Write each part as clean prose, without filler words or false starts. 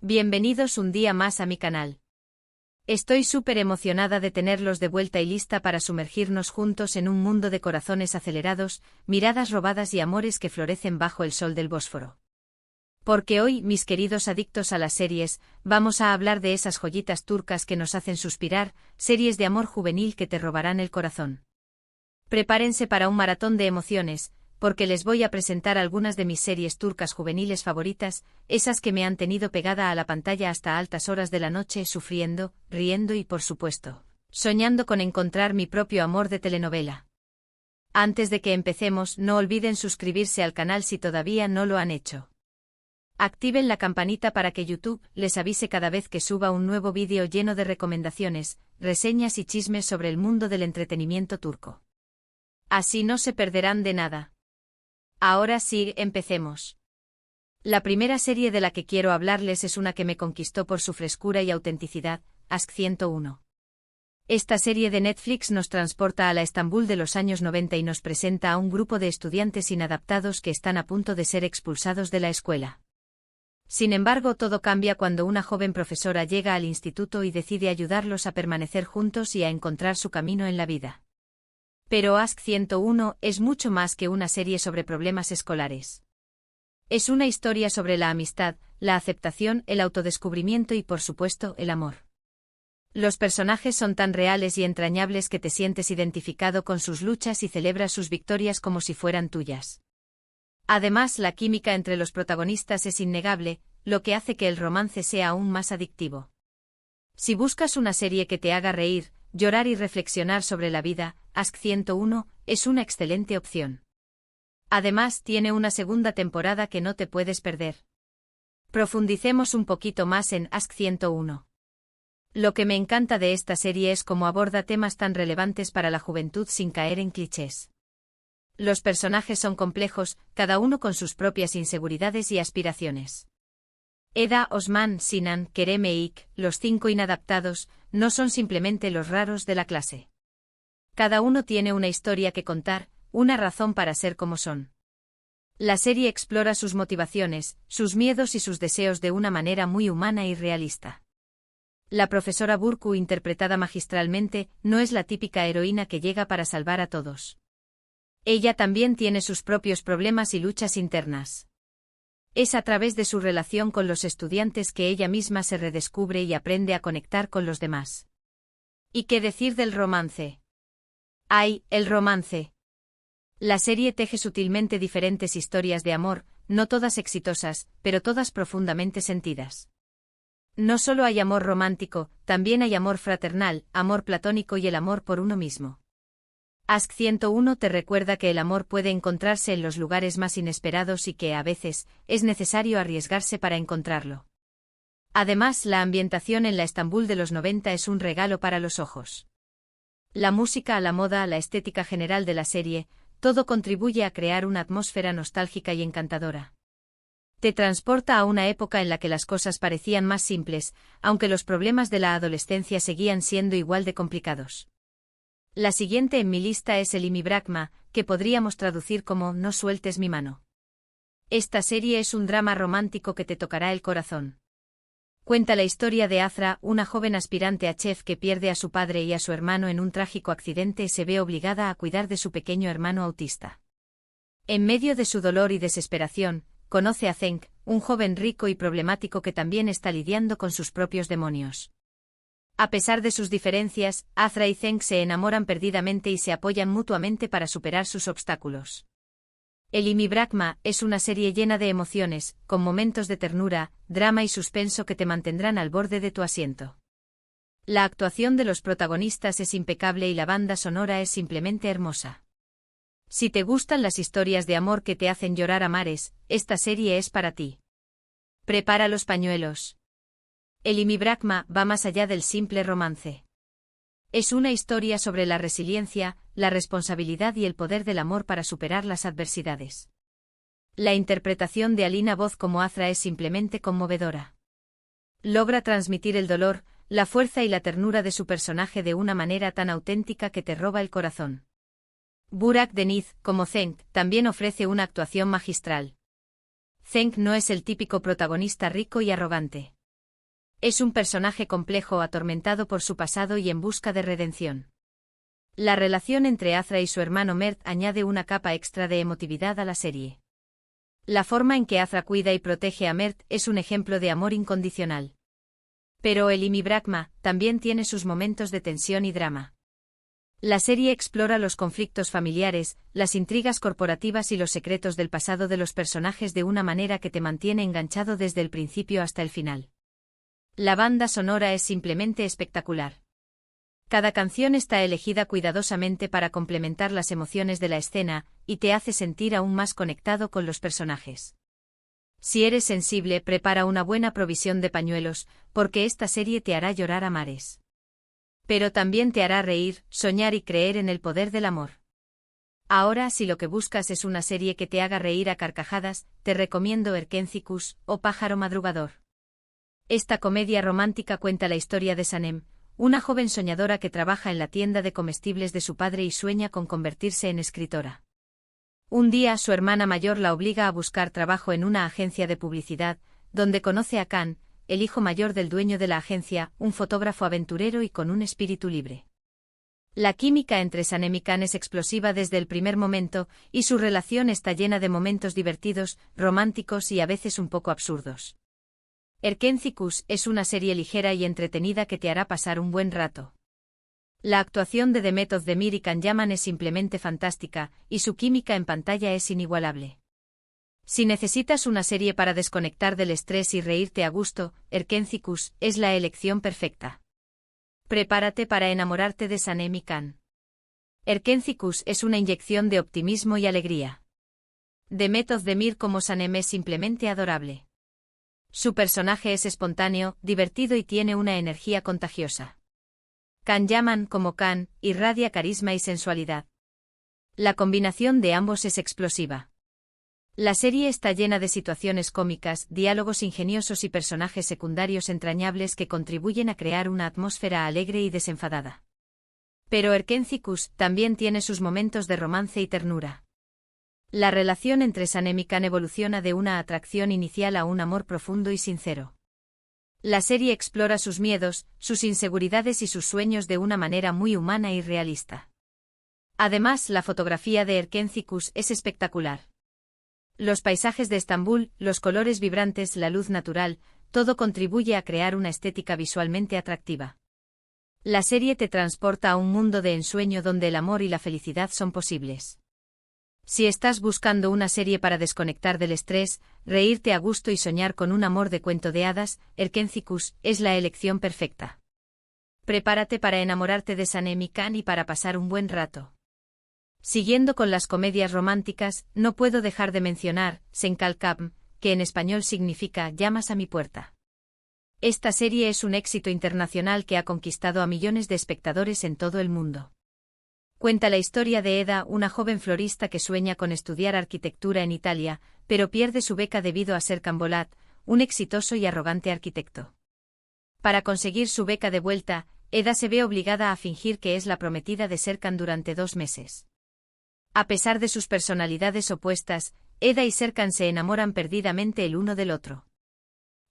Bienvenidos un día más a mi canal. Estoy súper emocionada de tenerlos de vuelta y lista para sumergirnos juntos en un mundo de corazones acelerados, miradas robadas y amores que florecen bajo el sol del Bósforo. Porque hoy, mis queridos adictos a las series, vamos a hablar de esas joyitas turcas que nos hacen suspirar, series de amor juvenil que te robarán el corazón. Prepárense para un maratón de emociones, porque les voy a presentar algunas de mis series turcas juveniles favoritas, esas que me han tenido pegada a la pantalla hasta altas horas de la noche sufriendo, riendo y por supuesto, soñando con encontrar mi propio amor de telenovela. Antes de que empecemos, no olviden suscribirse al canal si todavía no lo han hecho. Activen la campanita para que YouTube les avise cada vez que suba un nuevo vídeo lleno de recomendaciones, reseñas y chismes sobre el mundo del entretenimiento turco. Así no se perderán de nada. Ahora sí, empecemos. La primera serie de la que quiero hablarles es una que me conquistó por su frescura y autenticidad, Aşk 101. Esta serie de Netflix nos transporta a la Estambul de los años 90 y nos presenta a un grupo de estudiantes inadaptados que están a punto de ser expulsados de la escuela. Sin embargo, todo cambia cuando una joven profesora llega al instituto y decide ayudarlos a permanecer juntos y a encontrar su camino en la vida. Pero Aşk 101 es mucho más que una serie sobre problemas escolares. Es una historia sobre la amistad, la aceptación, el autodescubrimiento y, por supuesto, el amor. Los personajes son tan reales y entrañables que te sientes identificado con sus luchas y celebras sus victorias como si fueran tuyas. Además, la química entre los protagonistas es innegable, lo que hace que el romance sea aún más adictivo. Si buscas una serie que te haga reír, llorar y reflexionar sobre la vida, Aşk 101 es una excelente opción. Además, tiene una segunda temporada que no te puedes perder. Profundicemos un poquito más en Aşk 101. Lo que me encanta de esta serie es cómo aborda temas tan relevantes para la juventud sin caer en clichés. Los personajes son complejos, cada uno con sus propias inseguridades y aspiraciones. Eda, Osman, Sinan, Kerem e Ik, los 5 inadaptados, no son simplemente los raros de la clase. Cada uno tiene una historia que contar, una razón para ser como son. La serie explora sus motivaciones, sus miedos y sus deseos de una manera muy humana y realista. La profesora Burcu, interpretada magistralmente, no es la típica heroína que llega para salvar a todos. Ella también tiene sus propios problemas y luchas internas. Es a través de su relación con los estudiantes que ella misma se redescubre y aprende a conectar con los demás. ¿Y qué decir del romance? ¡Ay, el romance! La serie teje sutilmente diferentes historias de amor, no todas exitosas, pero todas profundamente sentidas. No solo hay amor romántico, también hay amor fraternal, amor platónico y el amor por uno mismo. Aşk 101 te recuerda que el amor puede encontrarse en los lugares más inesperados y que, a veces, es necesario arriesgarse para encontrarlo. Además, la ambientación en la Estambul de los 90 es un regalo para los ojos. La música, la moda, la estética general de la serie, todo contribuye a crear una atmósfera nostálgica y encantadora. Te transporta a una época en la que las cosas parecían más simples, aunque los problemas de la adolescencia seguían siendo igual de complicados. La siguiente en mi lista es Elimi Bırakma, que podríamos traducir como No sueltes mi mano. Esta serie es un drama romántico que te tocará el corazón. Cuenta la historia de Azra, una joven aspirante a chef que pierde a su padre y a su hermano en un trágico accidente y se ve obligada a cuidar de su pequeño hermano autista. En medio de su dolor y desesperación, conoce a Cenk, un joven rico y problemático que también está lidiando con sus propios demonios. A pesar de sus diferencias, Azra y Cenk se enamoran perdidamente y se apoyan mutuamente para superar sus obstáculos. Elimi Bırakma es una serie llena de emociones, con momentos de ternura, drama y suspenso que te mantendrán al borde de tu asiento. La actuación de los protagonistas es impecable y la banda sonora es simplemente hermosa. Si te gustan las historias de amor que te hacen llorar a mares, esta serie es para ti. Prepara los pañuelos. Elimi Bırakma va más allá del simple romance. Es una historia sobre la resiliencia, la responsabilidad y el poder del amor para superar las adversidades. La interpretación de Alina Voz como Azra es simplemente conmovedora. Logra transmitir el dolor, la fuerza y la ternura de su personaje de una manera tan auténtica que te roba el corazón. Burak Deniz, como Cenk, también ofrece una actuación magistral. Cenk no es el típico protagonista rico y arrogante. Es un personaje complejo atormentado por su pasado y en busca de redención. La relación entre Azra y su hermano Mert añade una capa extra de emotividad a la serie. La forma en que Azra cuida y protege a Mert es un ejemplo de amor incondicional. Pero el Imi Brahma también tiene sus momentos de tensión y drama. La serie explora los conflictos familiares, las intrigas corporativas y los secretos del pasado de los personajes de una manera que te mantiene enganchado desde el principio hasta el final. La banda sonora es simplemente espectacular. Cada canción está elegida cuidadosamente para complementar las emociones de la escena, y te hace sentir aún más conectado con los personajes. Si eres sensible, prepara una buena provisión de pañuelos, porque esta serie te hará llorar a mares. Pero también te hará reír, soñar y creer en el poder del amor. Ahora, si lo que buscas es una serie que te haga reír a carcajadas, te recomiendo Erkénthicus, o Pájaro Madrugador. Esta comedia romántica cuenta la historia de Sanem, una joven soñadora que trabaja en la tienda de comestibles de su padre y sueña con convertirse en escritora. Un día su hermana mayor la obliga a buscar trabajo en una agencia de publicidad, donde conoce a Khan, el hijo mayor del dueño de la agencia, un fotógrafo aventurero y con un espíritu libre. La química entre Sanem y Khan es explosiva desde el primer momento, y su relación está llena de momentos divertidos, románticos y a veces un poco absurdos. Erkénthicus es una serie ligera y entretenida que te hará pasar un buen rato. La actuación de Demet Özdemir y Can Yaman es simplemente fantástica, y su química en pantalla es inigualable. Si necesitas una serie para desconectar del estrés y reírte a gusto, Erkénthicus es la elección perfecta. Prepárate para enamorarte de Sanem y Khan. Erkénthicus es una inyección de optimismo y alegría. Demet Özdemir como Sanem es simplemente adorable. Su personaje es espontáneo, divertido y tiene una energía contagiosa. Can Yaman como Khan irradia carisma y sensualidad. La combinación de ambos es explosiva. La serie está llena de situaciones cómicas, diálogos ingeniosos y personajes secundarios entrañables que contribuyen a crear una atmósfera alegre y desenfadada. Pero Erkénthicus también tiene sus momentos de romance y ternura. La relación entre Sanem y Khan evoluciona de una atracción inicial a un amor profundo y sincero. La serie explora sus miedos, sus inseguridades y sus sueños de una manera muy humana y realista. Además, la fotografía de Erkénthicus es espectacular. Los paisajes de Estambul, los colores vibrantes, la luz natural, todo contribuye a crear una estética visualmente atractiva. La serie te transporta a un mundo de ensueño donde el amor y la felicidad son posibles. Si estás buscando una serie para desconectar del estrés, reírte a gusto y soñar con un amor de cuento de hadas, Erkénthicus es la elección perfecta. Prepárate para enamorarte de Sanem y Khan y para pasar un buen rato. Siguiendo con las comedias románticas, no puedo dejar de mencionar Senkalkam, que en español significa Llamas a mi puerta. Esta serie es un éxito internacional que ha conquistado a millones de espectadores en todo el mundo. Cuenta la historia de Eda, una joven florista que sueña con estudiar arquitectura en Italia, pero pierde su beca debido a Serkan Bolat, un exitoso y arrogante arquitecto. Para conseguir su beca de vuelta, Eda se ve obligada a fingir que es la prometida de Serkan durante 2 meses. A pesar de sus personalidades opuestas, Eda y Serkan se enamoran perdidamente el uno del otro.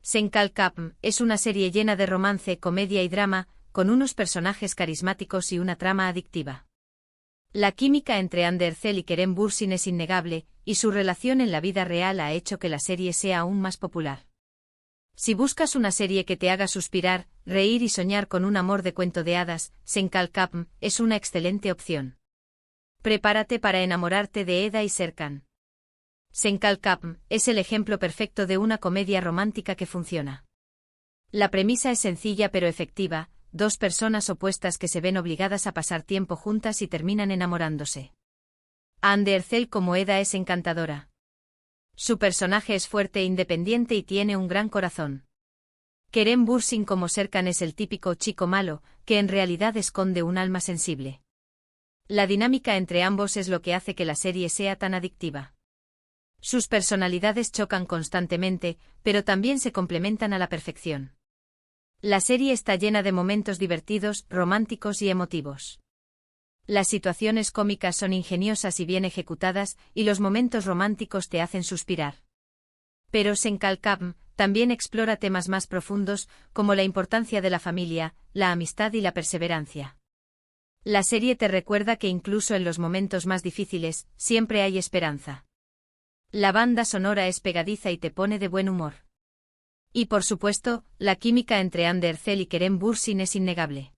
Senkalkam es una serie llena de romance, comedia y drama, con unos personajes carismáticos y una trama adictiva. La química entre Hande Erçel y Kerem Bürsin es innegable, y su relación en la vida real ha hecho que la serie sea aún más popular. Si buscas una serie que te haga suspirar, reír y soñar con un amor de cuento de hadas, Senkalkam es una excelente opción. Prepárate para enamorarte de Eda y Serkan. Senkalkam es el ejemplo perfecto de una comedia romántica que funciona. La premisa es sencilla pero efectiva, 2 personas opuestas que se ven obligadas a pasar tiempo juntas y terminan enamorándose. Hande Erçel como Eda es encantadora. Su personaje es fuerte e independiente y tiene un gran corazón. Kerem Bürsin como Serkan es el típico chico malo, que en realidad esconde un alma sensible. La dinámica entre ambos es lo que hace que la serie sea tan adictiva. Sus personalidades chocan constantemente, pero también se complementan a la perfección. La serie está llena de momentos divertidos, románticos y emotivos. Las situaciones cómicas son ingeniosas y bien ejecutadas, y los momentos románticos te hacen suspirar. Pero Senkalkam también explora temas más profundos, como la importancia de la familia, la amistad y la perseverancia. La serie te recuerda que incluso en los momentos más difíciles, siempre hay esperanza. La banda sonora es pegadiza y te pone de buen humor. Y por supuesto, la química entre Ander Zell y Kerem Bürsin es innegable.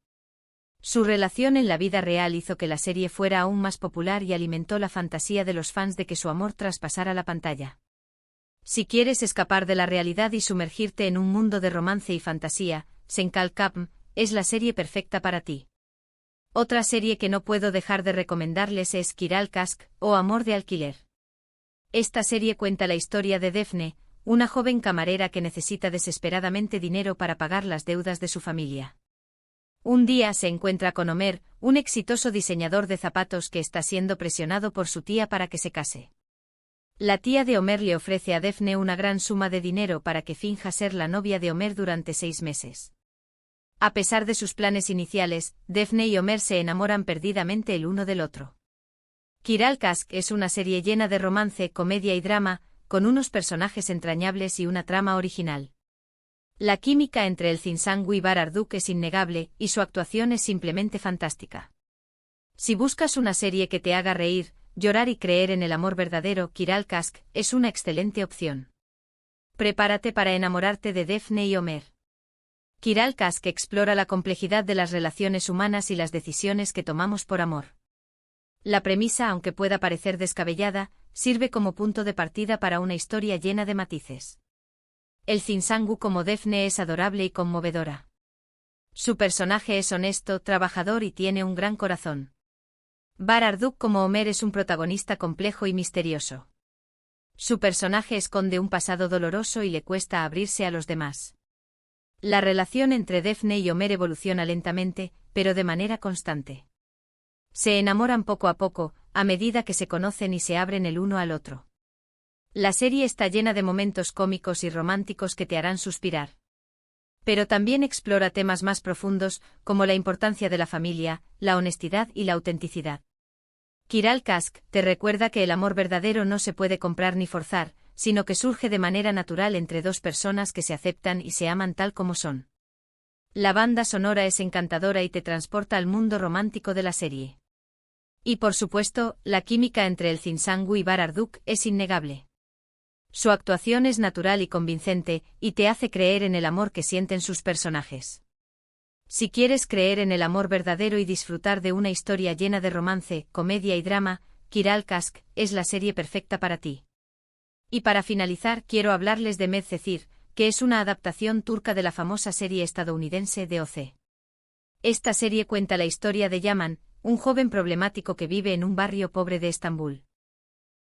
Su relación en la vida real hizo que la serie fuera aún más popular y alimentó la fantasía de los fans de que su amor traspasara la pantalla. Si quieres escapar de la realidad y sumergirte en un mundo de romance y fantasía, Senkal Kapm es la serie perfecta para ti. Otra serie que no puedo dejar de recomendarles es Kiral Kask, o Amor de alquiler. Esta serie cuenta la historia de Defne, una joven camarera que necesita desesperadamente dinero para pagar las deudas de su familia. Un día se encuentra con Omer, un exitoso diseñador de zapatos que está siendo presionado por su tía para que se case. La tía de Omer le ofrece a Defne una gran suma de dinero para que finja ser la novia de Omer durante 6 meses. A pesar de sus planes iniciales, Defne y Omer se enamoran perdidamente el uno del otro. Kiral Kask es una serie llena de romance, comedia y drama, con unos personajes entrañables y una trama original. La química entre el Zinsangu y Bararduk es innegable, y su actuación es simplemente fantástica. Si buscas una serie que te haga reír, llorar y creer en el amor verdadero, Kiral Kask es una excelente opción. Prepárate para enamorarte de Defne y Omer. Kiral Kask explora la complejidad de las relaciones humanas y las decisiones que tomamos por amor. La premisa, aunque pueda parecer descabellada, sirve como punto de partida para una historia llena de matices. El Zinsangu como Defne es adorable y conmovedora. Su personaje es honesto, trabajador y tiene un gran corazón. Bararduk como Omer es un protagonista complejo y misterioso. Su personaje esconde un pasado doloroso y le cuesta abrirse a los demás. La relación entre Defne y Omer evoluciona lentamente, pero de manera constante. Se enamoran poco a poco, a medida que se conocen y se abren el uno al otro. La serie está llena de momentos cómicos y románticos que te harán suspirar. Pero también explora temas más profundos, como la importancia de la familia, la honestidad y la autenticidad. Kiral Kask te recuerda que el amor verdadero no se puede comprar ni forzar, sino que surge de manera natural entre dos personas que se aceptan y se aman tal como son. La banda sonora es encantadora y te transporta al mundo romántico de la serie. Y por supuesto, la química entre el Zinsangu y Bararduk es innegable. Su actuación es natural y convincente, y te hace creer en el amor que sienten sus personajes. Si quieres creer en el amor verdadero y disfrutar de una historia llena de romance, comedia y drama, Kiral Kask es la serie perfecta para ti. Y para finalizar, quiero hablarles de Medcezir, que es una adaptación turca de la famosa serie estadounidense DOC. Esta serie cuenta la historia de Yaman, un joven problemático que vive en un barrio pobre de Estambul.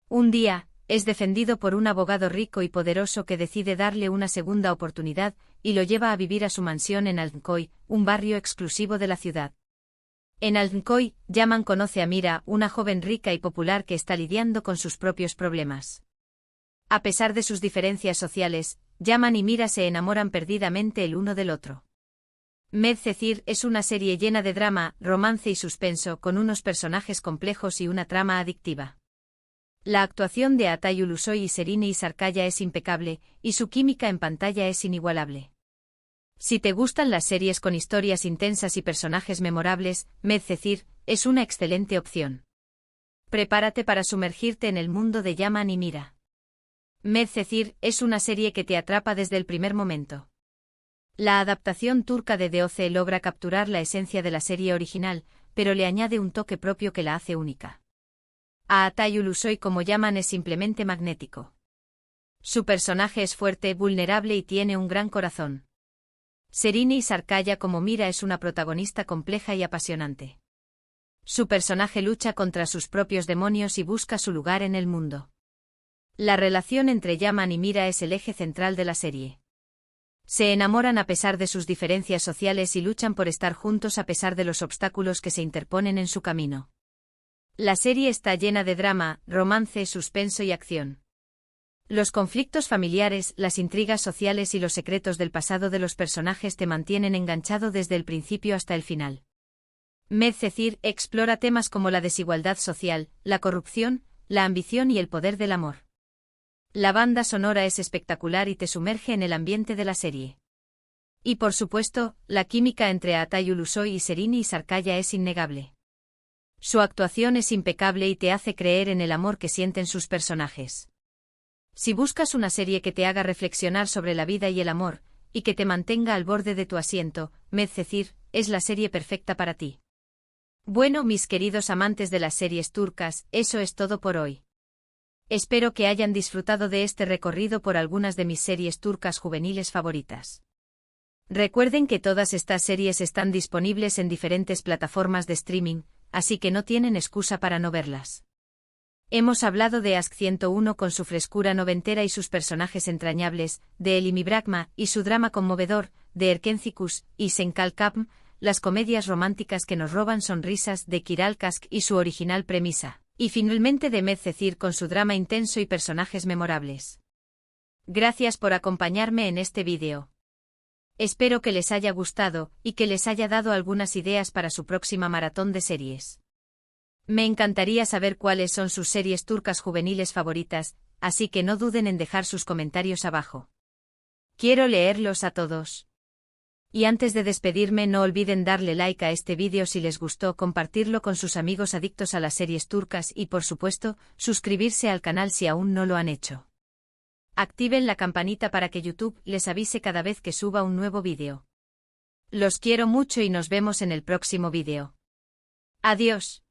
Un día, es defendido por un abogado rico y poderoso que decide darle una segunda oportunidad, y lo lleva a vivir a su mansión en Altınköy, un barrio exclusivo de la ciudad. En Altınköy, Yaman conoce a Mira, una joven rica y popular que está lidiando con sus propios problemas. A pesar de sus diferencias sociales, Yaman y Mira se enamoran perdidamente el uno del otro. Medcezir es una serie llena de drama, romance y suspenso, con unos personajes complejos y una trama adictiva. La actuación de Atay Ulusoy y Serine Sarkaya es impecable, y su química en pantalla es inigualable. Si te gustan las series con historias intensas y personajes memorables, Medcezir es una excelente opción. Prepárate para sumergirte en el mundo de Yaman y Mira. Medcezir es una serie que te atrapa desde el primer momento. La adaptación turca de DOC logra capturar la esencia de la serie original, pero le añade un toque propio que la hace única. A Atay Ulusoy como Yaman es simplemente magnético. Su personaje es fuerte, vulnerable y tiene un gran corazón. Serine Sarkaya como Mira es una protagonista compleja y apasionante. Su personaje lucha contra sus propios demonios y busca su lugar en el mundo. La relación entre Yaman y Mira es el eje central de la serie. Se enamoran a pesar de sus diferencias sociales y luchan por estar juntos a pesar de los obstáculos que se interponen en su camino. La serie está llena de drama, romance, suspenso y acción. Los conflictos familiares, las intrigas sociales y los secretos del pasado de los personajes te mantienen enganchado desde el principio hasta el final. Medcezir explora temas como la desigualdad social, la corrupción, la ambición y el poder del amor. La banda sonora es espectacular y te sumerge en el ambiente de la serie. Y por supuesto, la química entre Atayu Ulusoy y Serini Sarkaya es innegable. Su actuación es impecable y te hace creer en el amor que sienten sus personajes. Si buscas una serie que te haga reflexionar sobre la vida y el amor, y que te mantenga al borde de tu asiento, Medcezir es la serie perfecta para ti. Bueno, mis queridos amantes de las series turcas, eso es todo por hoy. Espero que hayan disfrutado de este recorrido por algunas de mis series turcas juveniles favoritas. Recuerden que todas estas series están disponibles en diferentes plataformas de streaming, así que no tienen excusa para no verlas. Hemos hablado de Ask 101 con su frescura noventera y sus personajes entrañables, de Elimi Brakma y su drama conmovedor, de Erkencikus y Senkal Kapm, las comedias románticas que nos roban sonrisas de Kiral Kask y su original premisa, y finalmente de Medcezir con su drama intenso y personajes memorables. Gracias por acompañarme en este vídeo. Espero que les haya gustado y que les haya dado algunas ideas para su próxima maratón de series. Me encantaría saber cuáles son sus series turcas juveniles favoritas, así que no duden en dejar sus comentarios abajo. Quiero leerlos a todos. Y antes de despedirme, no olviden darle like a este vídeo si les gustó, compartirlo con sus amigos adictos a las series turcas y, por supuesto, suscribirse al canal si aún no lo han hecho. Activen la campanita para que YouTube les avise cada vez que suba un nuevo vídeo. Los quiero mucho y nos vemos en el próximo vídeo. Adiós.